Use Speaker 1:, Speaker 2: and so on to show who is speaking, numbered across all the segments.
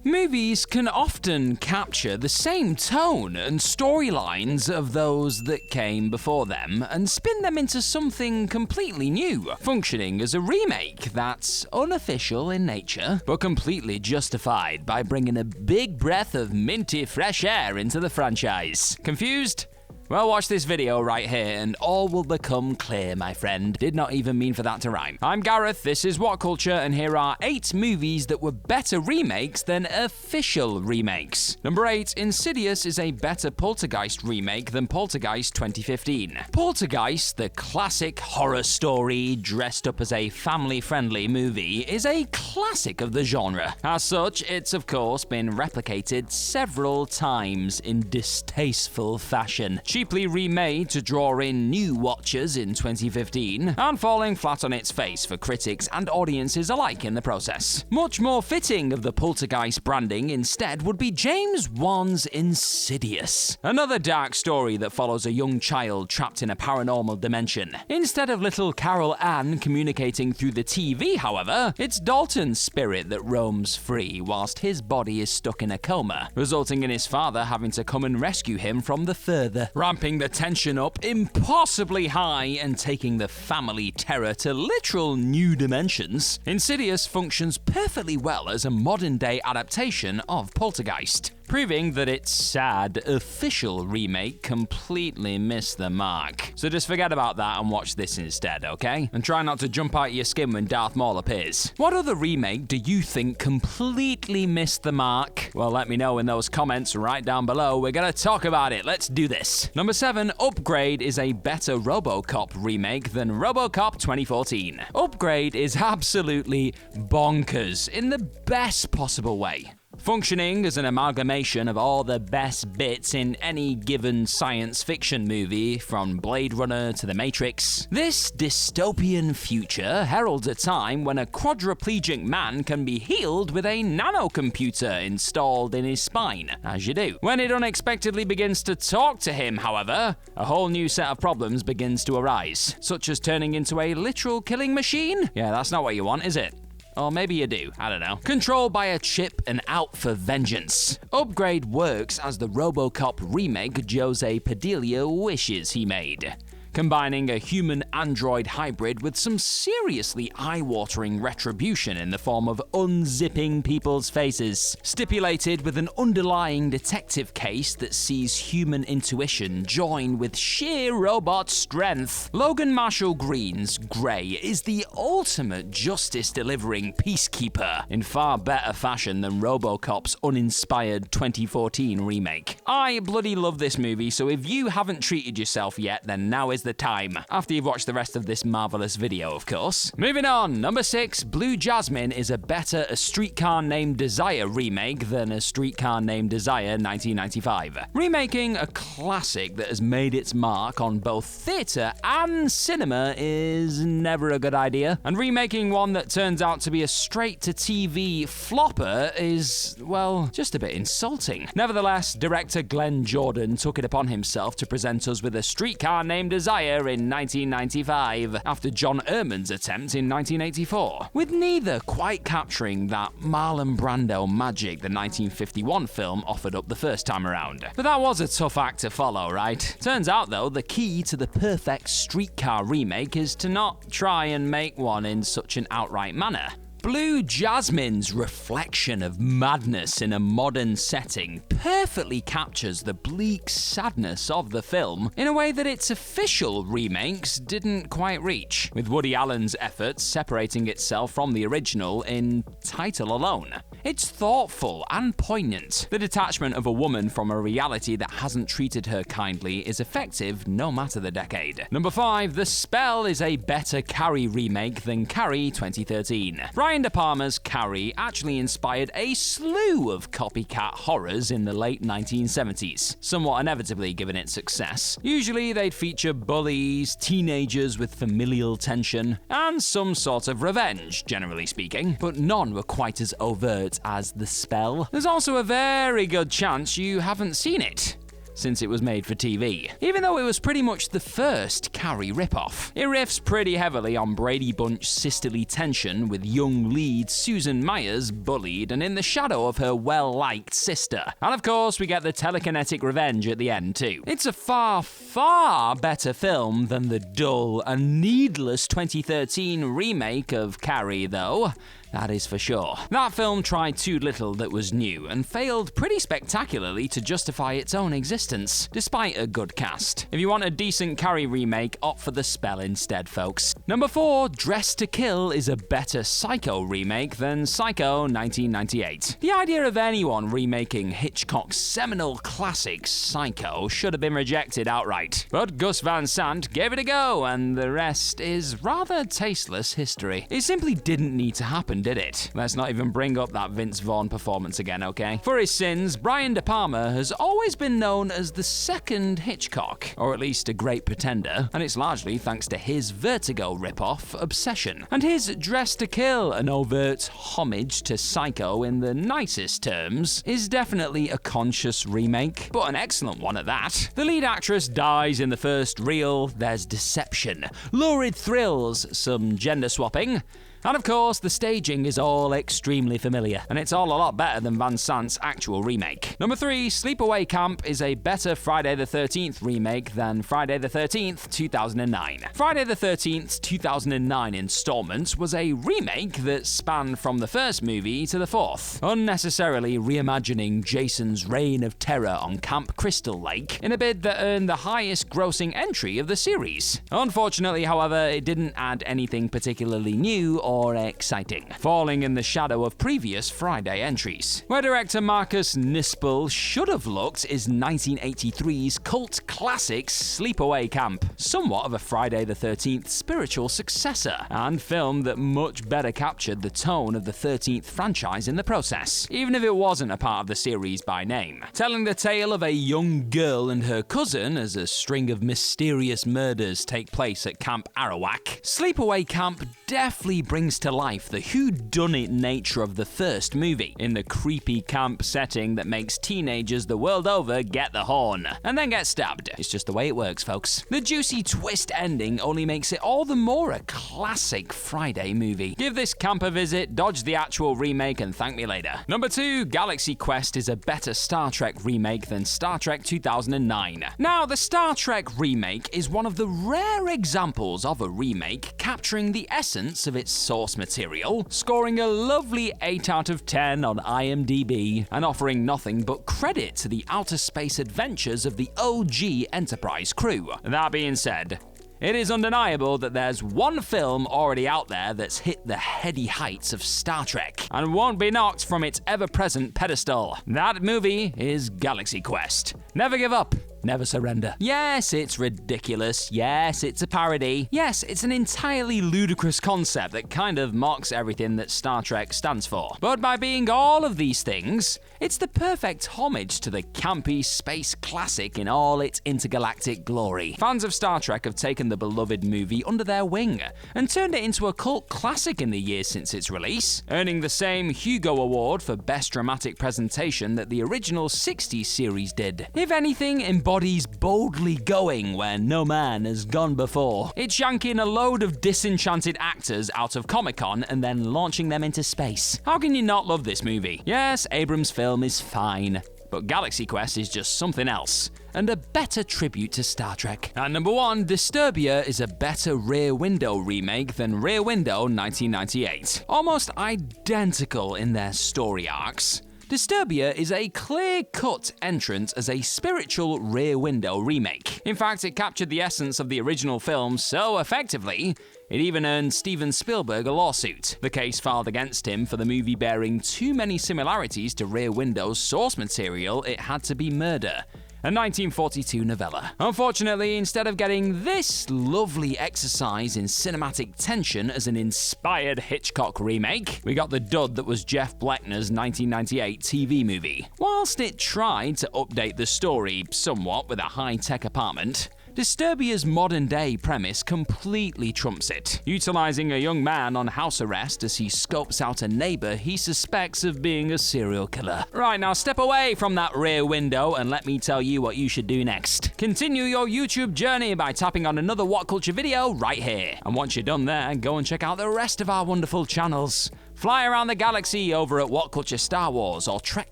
Speaker 1: Movies can often capture the same tone and storylines of those that came before them and spin them into something completely new, functioning as a remake that's unofficial in nature, but completely justified by bringing a big breath of minty fresh air into the franchise. Confused? Well, watch this video right here and all will become clear, my friend. Did not even mean for that to rhyme. I'm Gareth, this is What Culture, and here are 8 movies that were better remakes than official remakes. Number 8, Insidious is a better Poltergeist remake than Poltergeist 2015. Poltergeist, the classic horror story dressed up as a family-friendly movie, is a classic of the genre. As such, it's of course been replicated several times in distasteful fashion. Cheaply remade to draw in new watchers in 2015, and falling flat on its face for critics and audiences alike in the process. Much more fitting of the Poltergeist branding instead would be James Wan's Insidious, another dark story that follows a young child trapped in a paranormal dimension. Instead of little Carol Ann communicating through the TV, however, it's Dalton's spirit that roams free whilst his body is stuck in a coma, resulting in his father having to come and rescue him from the further, ramping the tension up impossibly high and taking the family terror to literal new dimensions. Insidious functions perfectly well as a modern-day adaptation of Poltergeist, proving that its sad, official remake completely missed the mark. So just forget about that and watch this instead, okay? And try not to jump out your skin when Darth Maul appears. What other remake do you think completely missed the mark? Well, let me know in those comments right down below. We're gonna talk about it. Let's do this. Number 7, Upgrade is a better Robocop remake than Robocop 2014. Upgrade is absolutely bonkers in the best possible way. Functioning as an amalgamation of all the best bits in any given science fiction movie, from Blade Runner to The Matrix, this dystopian future heralds a time when a quadriplegic man can be healed with a nanocomputer installed in his spine, as you do. When it unexpectedly begins to talk to him, however, a whole new set of problems begins to arise, such as turning into a literal killing machine? Yeah, that's not what you want, is it? Or maybe you do, I don't know. Controlled by a chip and out for vengeance. Upgrade works as the Robocop remake Jose Padilla wishes he made, combining a human-android hybrid with some seriously eye-watering retribution in the form of unzipping people's faces, stipulated with an underlying detective case that sees human intuition join with sheer robot strength. Logan Marshall Green's Grey is the ultimate justice-delivering peacekeeper in far better fashion than Robocop's uninspired 2014 remake. I bloody love this movie, so if you haven't treated yourself yet, then now is the time, after you've watched the rest of this marvelous video, of course. Moving on, number 6, Blue Jasmine is a better A Streetcar Named Desire remake than A Streetcar Named Desire 1995. Remaking a classic that has made its mark on both theatre and cinema is never a good idea, and remaking one that turns out to be a straight-to-TV flopper is, well, just a bit insulting. Nevertheless, director Glenn Jordan took it upon himself to present us with A Streetcar Named Desire in 1995, after John Erman's attempt in 1984, with neither quite capturing that Marlon Brando magic the 1951 film offered up the first time around. But that was a tough act to follow, right? Turns out though, the key to the perfect Streetcar remake is to not try and make one in such an outright manner. Blue Jasmine's reflection of madness in a modern setting perfectly captures the bleak sadness of the film in a way that its official remakes didn't quite reach, with Woody Allen's efforts separating itself from the original in title alone. It's thoughtful and poignant. The detachment of a woman from a reality that hasn't treated her kindly is effective no matter the decade. Number 5, The Spell is a better Carrie remake than Carrie 2013. Brian De Palma's Carrie actually inspired a slew of copycat horrors in the late 1970s, somewhat inevitably given its success. Usually they'd feature bullies, teenagers with familial tension, and some sort of revenge, generally speaking, but none were quite as overt as The Spell. There's also a very good chance you haven't seen it. since it was made for TV, even though it was pretty much the first Carrie ripoff. It riffs pretty heavily on Brady Bunch sisterly tension, with young lead Susan Myers bullied and in the shadow of her well-liked sister. And of course, we get the telekinetic revenge at the end too. It's a far, far better film than the dull and needless 2013 remake of Carrie, though. That is for sure. That film tried too little that was new and failed pretty spectacularly to justify its own existence, despite a good cast. If you want a decent Carrie remake, opt for The Spell instead, folks. Number 4, Dressed to Kill is a better Psycho remake than Psycho 1998. The idea of anyone remaking Hitchcock's seminal classic Psycho should have been rejected outright. But Gus Van Sant gave it a go, and the rest is rather tasteless history. It simply didn't need to happen, did it? Let's not even bring up that Vince Vaughn performance again, okay? For his sins, Brian De Palma has always been known as the second Hitchcock, or at least a great pretender, and it's largely thanks to his Vertigo ripoff, Obsession. And his Dressed to Kill, an overt homage to Psycho in the nicest terms, is definitely a conscious remake, but an excellent one at that. The lead actress dies in the first reel, there's deception, lurid thrills, some gender swapping, and of course, the staging is all extremely familiar, and it's all a lot better than Van Sant's actual remake. Number 3, Sleepaway Camp is a better Friday the 13th remake than Friday the 13th, 2009. Friday the 13th, 2009 installment was a remake that spanned from the first movie to the fourth, unnecessarily reimagining Jason's reign of terror on Camp Crystal Lake in a bid that earned the highest grossing entry of the series. Unfortunately, however, it didn't add anything particularly new or exciting, falling in the shadow of previous Friday entries. Where director Marcus Nispel should have looked is 1983's cult classic Sleepaway Camp, somewhat of a Friday the 13th spiritual successor, and film that much better captured the tone of the 13th franchise in the process, even if it wasn't a part of the series by name. Telling the tale of a young girl and her cousin as a string of mysterious murders take place at Camp Arawak, Sleepaway Camp deftly brings to life the whodunit nature of the first movie, in the creepy camp setting that makes teenagers the world over get the horn, and then get stabbed. It's just the way it works, folks. The juicy twist ending only makes it all the more a classic Friday movie. Give this camp a visit, dodge the actual remake, and thank me later. Number 2, Galaxy Quest is a better Star Trek remake than Star Trek 2009. Now, the Star Trek remake is one of the rare examples of a remake capturing the essence of its source material, scoring a lovely 8 out of 10 on IMDb, and offering nothing but credit to the outer space adventures of the OG Enterprise crew. That being said, it is undeniable that there's one film already out there that's hit the heady heights of Star Trek and won't be knocked from its ever-present pedestal. That movie is Galaxy Quest. Never give up. Never surrender. Yes, it's ridiculous. Yes, it's a parody. Yes, it's an entirely ludicrous concept that kind of mocks everything that Star Trek stands for. But by being all of these things, it's the perfect homage to the campy space classic in all its intergalactic glory. Fans of Star Trek have taken the beloved movie under their wing and turned it into a cult classic in the years since its release, earning the same Hugo Award for Best Dramatic Presentation that the original 60s series did. If anything, embodies boldly going where no man has gone before. It's yanking a load of disenchanted actors out of Comic-Con and then launching them into space. How can you not love this movie? Yes, Abrams' film is fine, but Galaxy Quest is just something else, and a better tribute to Star Trek. At number 1, Disturbia is a better Rear Window remake than Rear Window 1998. Almost identical in their story arcs, Disturbia is a clear-cut entrance as a spiritual Rear Window remake. In fact, it captured the essence of the original film so effectively, it even earned Steven Spielberg a lawsuit. The case filed against him for the movie bearing too many similarities to Rear Window's source material, it had to be murder, a 1942 novella. Unfortunately, instead of getting this lovely exercise in cinematic tension as an inspired Hitchcock remake, we got the dud that was Jeff Bleckner's 1998 TV movie. Whilst it tried to update the story somewhat with a high-tech apartment, Disturbia's modern-day premise completely trumps it, utilizing a young man on house arrest as he scopes out a neighbor he suspects of being a serial killer. Right, now step away from that rear window and let me tell you what you should do next. Continue your YouTube journey by tapping on another What Culture video right here. And once you're done there, go and check out the rest of our wonderful channels. Fly around the galaxy over at What Culture Star Wars or Trek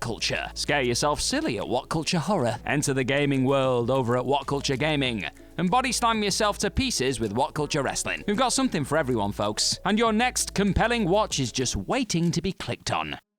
Speaker 1: Culture. Scare yourself silly at What Culture Horror. Enter the gaming world over at What Culture Gaming. And body slam yourself to pieces with What Culture Wrestling. We've got something for everyone, folks. And your next compelling watch is just waiting to be clicked on.